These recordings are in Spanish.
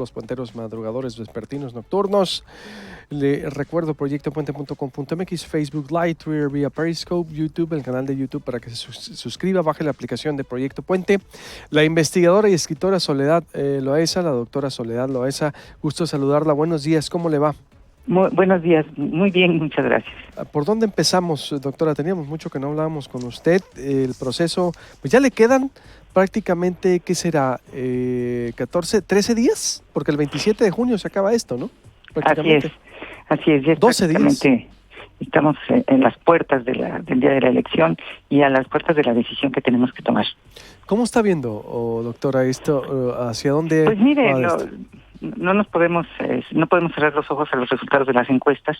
los puenteros madrugadores, vespertinos, nocturnos. Le recuerdo proyectopuente.com.mx, Facebook Live, Twitter vía Periscope, YouTube, el canal de YouTube para que se suscriba, baje la aplicación de Proyecto Puente. La investigadora y escritora Soledad Loaesa, la doctora Soledad Loaesa, gusto saludarla. Buenos días, ¿cómo le va? Buenos días, muy bien, muchas gracias. ¿Por dónde empezamos, doctora? Teníamos mucho que no hablábamos con usted. El proceso, pues ya le quedan prácticamente, ¿qué será? 14, 13 días, porque el 27 de junio se acaba esto, ¿no? Prácticamente. Así es, ya 12 días. Estamos en las puertas del día de la elección y a las puertas de la decisión que tenemos que tomar. ¿Cómo está viendo, doctora, esto? ¿Hacia dónde? Pues mire, no podemos cerrar los ojos a los resultados de las encuestas,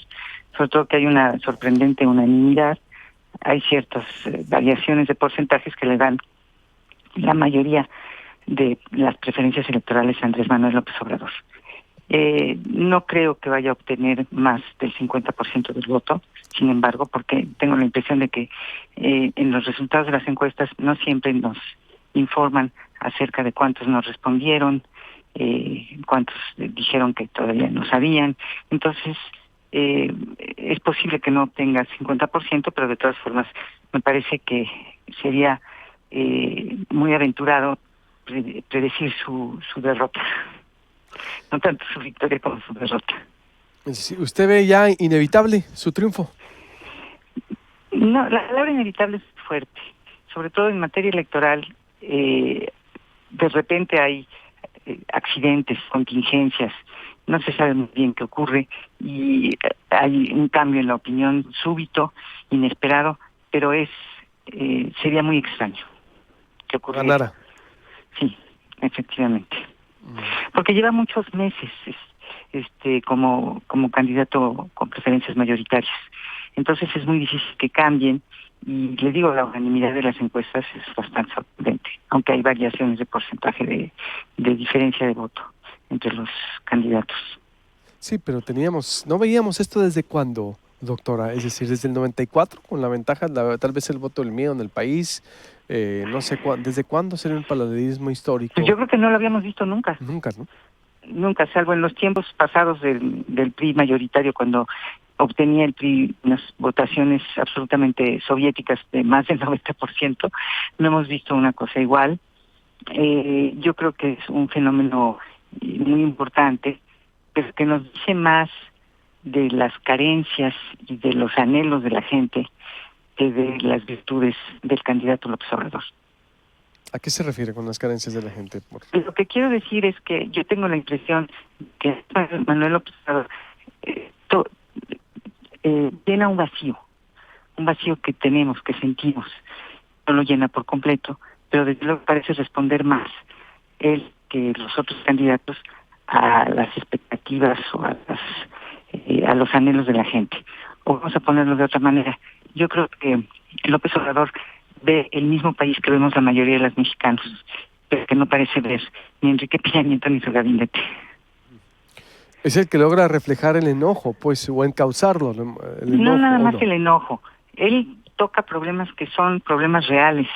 sobre todo que hay una sorprendente unanimidad. Hay ciertas variaciones de porcentajes que le dan la mayoría de las preferencias electorales a Andrés Manuel López Obrador. No creo que vaya a obtener más del 50% del voto, sin embargo, porque tengo la impresión de que en los resultados de las encuestas no siempre nos informan acerca de cuántos nos respondieron, cuántos dijeron que todavía no sabían. Entonces, es posible que no obtenga 50%, pero de todas formas me parece que sería muy aventurado predecir su derrota. No tanto su victoria como su derrota. ¿Usted ve ya inevitable su triunfo? No, la palabra inevitable es fuerte, sobre todo en materia electoral. De repente hay accidentes, contingencias, no se sabe muy bien qué ocurre y hay un cambio en la opinión súbito, inesperado, pero sería muy extraño que ocurriera. Ganara. Sí, efectivamente. Porque lleva muchos meses como candidato con preferencias mayoritarias. Entonces es muy difícil que cambien y le digo, la unanimidad de las encuestas es bastante sorprendente, aunque hay variaciones de porcentaje de diferencia de voto entre los candidatos. Sí, pero no veíamos esto desde cuándo, doctora, es decir, desde el 94, con la ventaja, tal vez el voto del miedo en el país, no sé desde cuándo sería un paralelismo histórico. Pues yo creo que no lo habíamos visto nunca. Nunca, ¿no? Nunca, salvo en los tiempos pasados del PRI mayoritario, cuando obtenía el PRI unas votaciones absolutamente soviéticas de más del 90%, no hemos visto una cosa igual. Yo creo que es un fenómeno muy importante, pero que nos dice más de las carencias y de los anhelos de la gente que de las virtudes del candidato López Obrador. ¿A qué se refiere con las carencias de la gente? Lo que quiero decir es que yo tengo la impresión que Manuel López Obrador llena un vacío que tenemos, que sentimos. No lo llena por completo, pero desde luego parece responder más él que los otros candidatos a las expectativas o a los anhelos de la gente. O vamos a ponerlo de otra manera. Yo creo que López Obrador ve el mismo país que vemos la mayoría de los mexicanos, pero que no parece ver ni Enrique Peña Nieto ni su gabinete. Es el que logra reflejar el enojo, pues, o encauzarlo. No nada más el enojo. Él toca problemas que son problemas reales.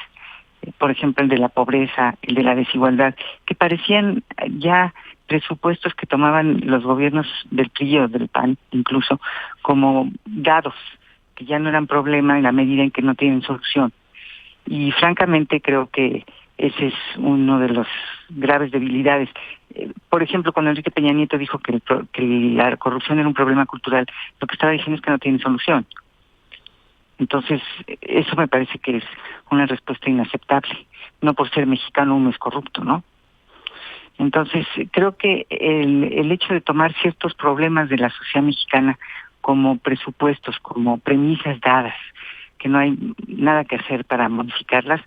Por ejemplo, el de la pobreza, el de la desigualdad, que parecían ya presupuestos que tomaban los gobiernos del PRI o del PAN, incluso, como dados, que ya no eran problema en la medida en que no tienen solución. Y francamente creo que ese es uno de los graves debilidades. Por ejemplo, cuando Enrique Peña Nieto dijo que la corrupción era un problema cultural, lo que estaba diciendo es que no tiene solución. Entonces, eso me parece que es una respuesta inaceptable. No por ser mexicano uno es corrupto, ¿no? Entonces, creo que el hecho de tomar ciertos problemas de la sociedad mexicana como presupuestos, como premisas dadas, que no hay nada que hacer para modificarlas,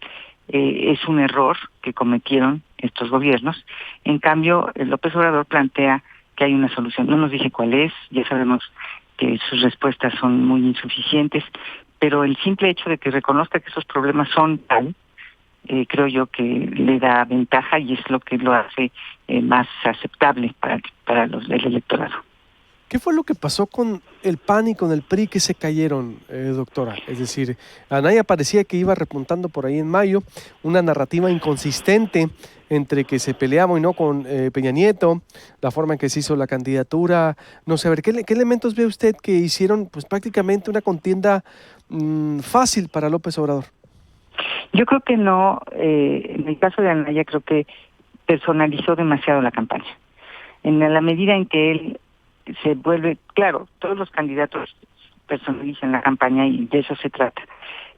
es un error que cometieron estos gobiernos. En cambio, López Obrador plantea que hay una solución. No nos dice cuál es, ya sabemos que sus respuestas son muy insuficientes, pero el simple hecho de que reconozca que esos problemas son tal, creo yo que le da ventaja y es lo que lo hace más aceptable para el electorado. ¿Qué fue lo que pasó con el PAN y con el PRI que se cayeron, doctora? Es decir, Anaya parecía que iba repuntando por ahí en mayo, una narrativa inconsistente entre que se peleaba y no con Peña Nieto, la forma en que se hizo la candidatura, no sé, a ver, ¿qué elementos ve usted que hicieron pues prácticamente una contienda fácil para López Obrador? Yo creo que no, en el caso de Anaya creo que personalizó demasiado la campaña. En la medida en que él se vuelve, claro, todos los candidatos personalizan la campaña y de eso se trata,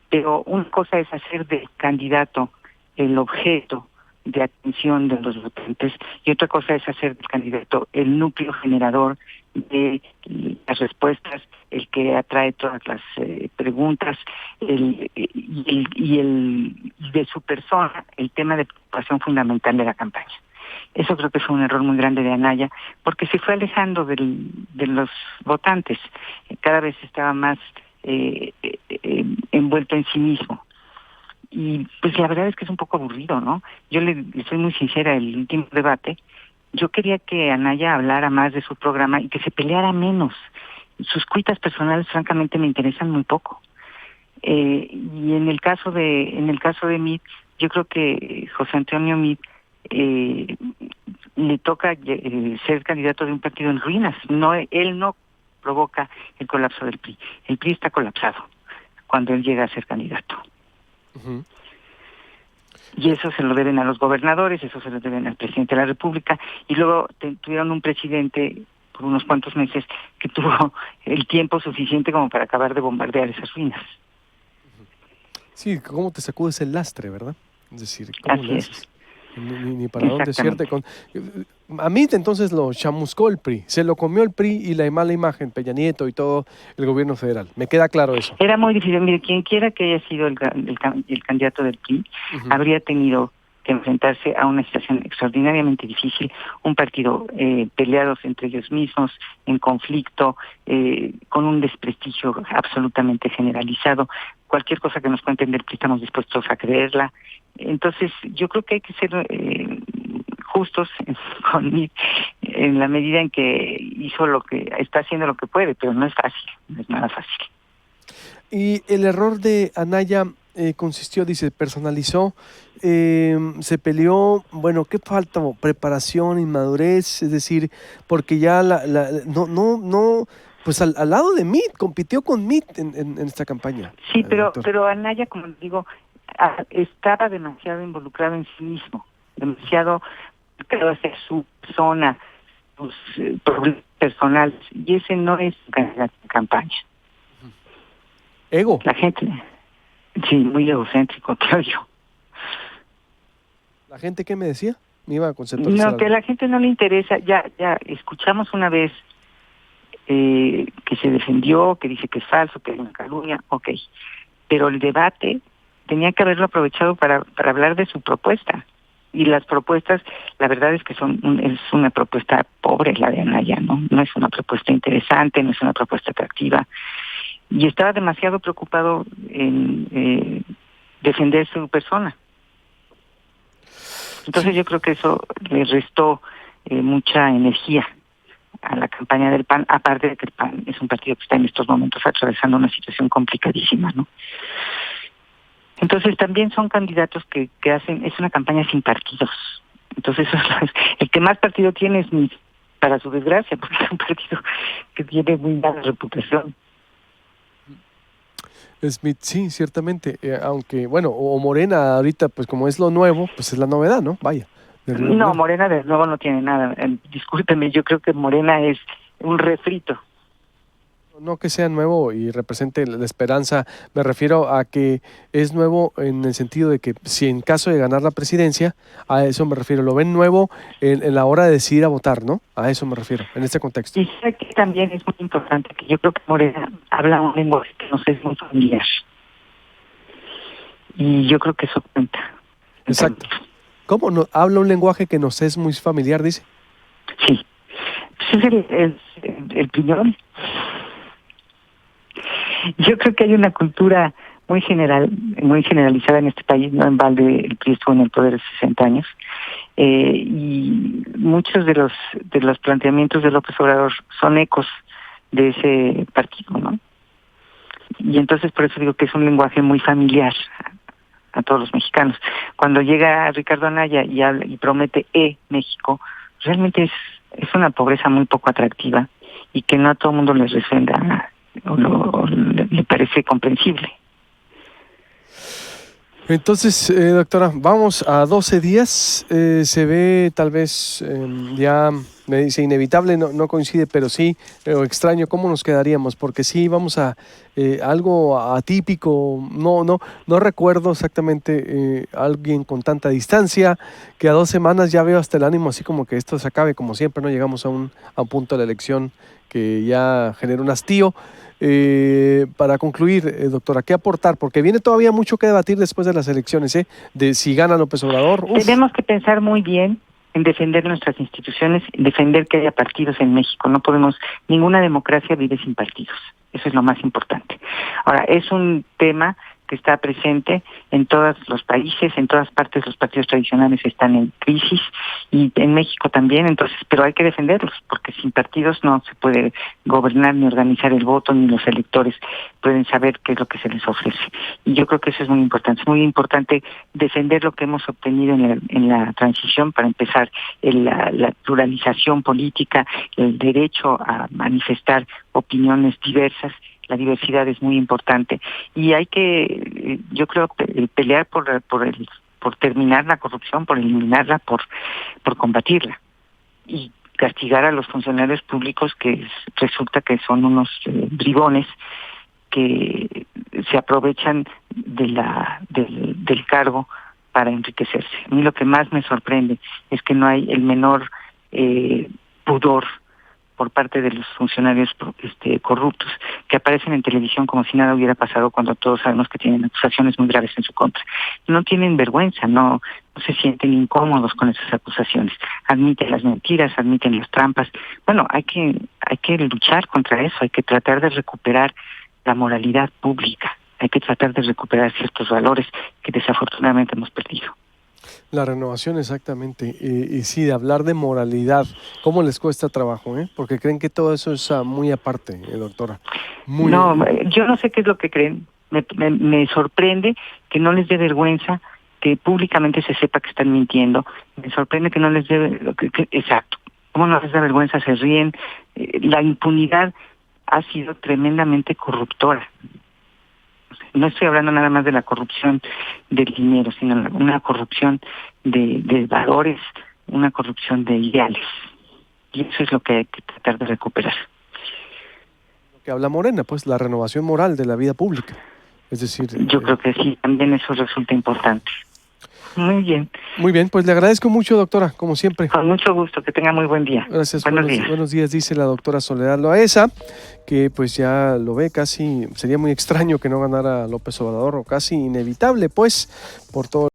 pero una cosa es hacer del candidato el objeto de atención de los votantes y otra cosa es hacer del candidato el núcleo generador de las respuestas, el que atrae todas las preguntas, y de su persona, el tema de preocupación fundamental de la campaña. Eso creo que fue un error muy grande de Anaya, porque se fue alejando de los votantes. Cada vez estaba más envuelto en sí mismo. Y pues la verdad es que es un poco aburrido, ¿no? Yo le soy muy sincera, el último debate, yo quería que Anaya hablara más de su programa y que se peleara menos. Sus cuitas personales francamente me interesan muy poco. Y en el caso de Meade, yo creo que José Antonio Meade le toca ser candidato de un partido en ruinas. No, él no provoca el colapso del PRI. El PRI está colapsado cuando él llega a ser candidato. Uh-huh. Y eso se lo deben a los gobernadores, eso se lo deben al presidente de la República, y luego tuvieron un presidente por unos cuantos meses que tuvo el tiempo suficiente como para acabar de bombardear esas ruinas. Sí, ¿cómo te sacudes el lastre, verdad? Es decir, ¿cómo Así le es. haces? Ni para dónde decirte. A mí entonces lo chamuscó el PRI, se lo comió el PRI y la mala imagen, Peña Nieto y todo el gobierno federal. Me queda claro eso. Era muy difícil. Mire, quien quiera que haya sido el candidato del PRI, habría tenido que enfrentarse a una situación extraordinariamente difícil, un partido peleados entre ellos mismos, en conflicto, con un desprestigio absolutamente generalizado. Cualquier cosa que nos cuenten del PRI estamos dispuestos a creerla. Entonces, yo creo que hay que ser justos en la medida en que está haciendo lo que puede, pero no es fácil, no es nada fácil. Y el error de Anaya consistió, dice, personalizó, se peleó, bueno, ¿qué falta? Preparación, inmadurez, es decir, porque ya no, pues al lado de Meade, compitió con Meade en esta campaña. Sí, pero Anaya, como digo, estaba demasiado involucrado en sí mismo, demasiado hacia su persona, sus problemas personales, y ese no es un candidato de campaña. Ego. La gente, sí, muy egocéntrico, creo yo. ¿La gente qué me decía? Me iba a conceptualizar. No, que a la gente no le interesa. Ya escuchamos una vez que se defendió, que dice que es falso, que es una calumnia, ok. Pero el debate tenía que haberlo aprovechado para hablar de su propuesta. Y las propuestas, la verdad es que es una propuesta pobre la de Anaya, ¿no? No es una propuesta interesante, no es una propuesta atractiva. Y estaba demasiado preocupado en defender su persona. Entonces yo creo que eso le restó mucha energía a la campaña del PAN, aparte de que el PAN es un partido que está en estos momentos atravesando una situación complicadísima, ¿no? Entonces también son candidatos que hacen, es una campaña sin partidos. Entonces el que más partido tiene es Meade, para su desgracia, porque es un partido que tiene muy mala reputación. Smith, sí, ciertamente, aunque, bueno, o Morena ahorita, pues como es lo nuevo, pues es la novedad, ¿no? Vaya. No, Morena de nuevo no tiene nada. Discúlpeme, yo creo que Morena es un refrito. No que sea nuevo y represente la esperanza, me refiero a que es nuevo en el sentido de que si en caso de ganar la presidencia, a eso me refiero, lo ven nuevo en la hora de decidir a votar, ¿no? A eso me refiero, en este contexto. Y sé que también es muy importante que yo creo que Morena habla un lenguaje que nos es muy familiar. Y yo creo que eso cuenta. Exacto. ¿Cómo no? Habla un lenguaje que nos es muy familiar, dice. Sí. Pues es el piñón. Yo creo que hay una cultura muy generalizada en este país, no en balde el PRI estuvo en el poder 60 años, y muchos de los planteamientos de López Obrador son ecos de ese partido, ¿no? Y entonces por eso digo que es un lenguaje muy familiar a todos los mexicanos. Cuando llega Ricardo Anaya y promete México, realmente es una pobreza muy poco atractiva y que no a todo el mundo les resuena o le parece comprensible. Entonces, doctora, vamos a 12 días. Se ve tal vez ya, me dice inevitable, no coincide, pero sí, extraño, ¿cómo nos quedaríamos? Porque sí, vamos a algo atípico, no recuerdo exactamente alguien con tanta distancia, que a 2 semanas ya veo hasta el ánimo así como que esto se acabe, como siempre, ¿no? Llegamos a un punto de la elección que ya genera un hastío. Para concluir, doctora, ¿qué aportar? Porque viene todavía mucho que debatir después de las elecciones, de si gana López Obrador. Tenemos que pensar muy bien en defender nuestras instituciones, en defender que haya partidos en México. No podemos, ninguna democracia vive sin partidos. Eso es lo más importante. Ahora, es un tema que está presente en todos los países, en todas partes los partidos tradicionales están en crisis y en México también, entonces, pero hay que defenderlos, porque sin partidos no se puede gobernar ni organizar el voto, ni los electores pueden saber qué es lo que se les ofrece. Y yo creo que eso es muy importante defender lo que hemos obtenido en la transición, para empezar, la pluralización política, el derecho a manifestar opiniones diversas. La diversidad es muy importante y hay que, yo creo, pelear por terminar la corrupción, por eliminarla, por combatirla y castigar a los funcionarios públicos que resulta que son unos bribones que se aprovechan del cargo para enriquecerse. A mí lo que más me sorprende es que no hay el menor pudor por parte de los funcionarios corruptos, que aparecen en televisión como si nada hubiera pasado, cuando todos sabemos que tienen acusaciones muy graves en su contra. No tienen vergüenza, no se sienten incómodos con esas acusaciones. Admiten las mentiras, admiten las trampas. Bueno, hay que luchar contra eso, hay que tratar de recuperar la moralidad pública, hay que tratar de recuperar ciertos valores que desafortunadamente hemos perdido. La renovación, exactamente. Y sí, de hablar de moralidad, ¿cómo les cuesta trabajo? Porque creen que todo eso es muy aparte, doctora. No, yo no sé qué es lo que creen. Me sorprende que no les dé vergüenza que públicamente se sepa que están mintiendo. Me sorprende que no les dé... Exacto. ¿Cómo no les da vergüenza? Se ríen. La impunidad ha sido tremendamente corruptora. No estoy hablando nada más de la corrupción del dinero, sino una corrupción de valores, una corrupción de ideales. Y eso es lo que hay que tratar de recuperar. Lo que habla Morena, pues la renovación moral de la vida pública. Es decir... Yo creo que sí, también eso resulta importante. Muy bien. Muy bien, pues le agradezco mucho, doctora, como siempre. Con mucho gusto, que tenga muy buen día. Gracias, buenos días, dice la doctora Soledad Loaesa, que pues ya lo ve casi, sería muy extraño que no ganara López Obrador, o casi inevitable, pues, por todo.